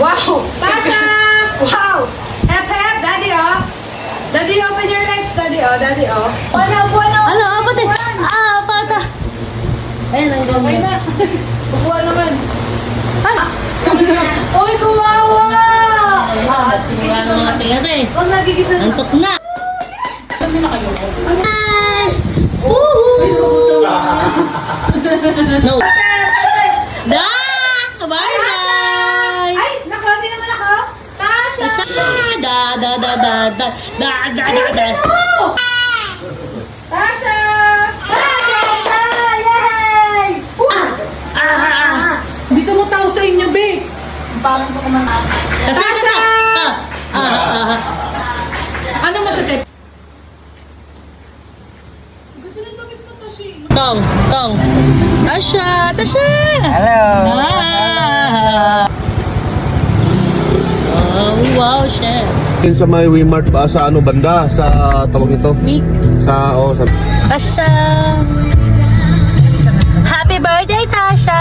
Wow! Tasha! Wow! Hep, hep! Daddy, oh! Daddy, open your legs. Daddy, oh. Daddy, oh. Buwan. Ano, pati? Pata. Ayun, ang ganda. Okay na. Buwan naman. Ah! Uy, kumawa! Simula ng mga tingin eh. Huwag nagigit na. Antok na. Sabi na kayo. Hi! Uy, gusto mo. No. Da! Bye-bye! Ay, nakonti naman ako. Tasha! Da. Ayusin mo! Tasha! Tasha! Yay! Dito mo tao sa inyo, be. Parang ko kumakain. Tasha! Ano mo siya, Tep? Ganda ng damit mo, Tashi. Tong. Tasha! Hello. Oh, wow, chef. Yun sa may Wimart ba sa ano banda sa tawag ito? Big. Sa Tasha! Happy birthday, Tasha!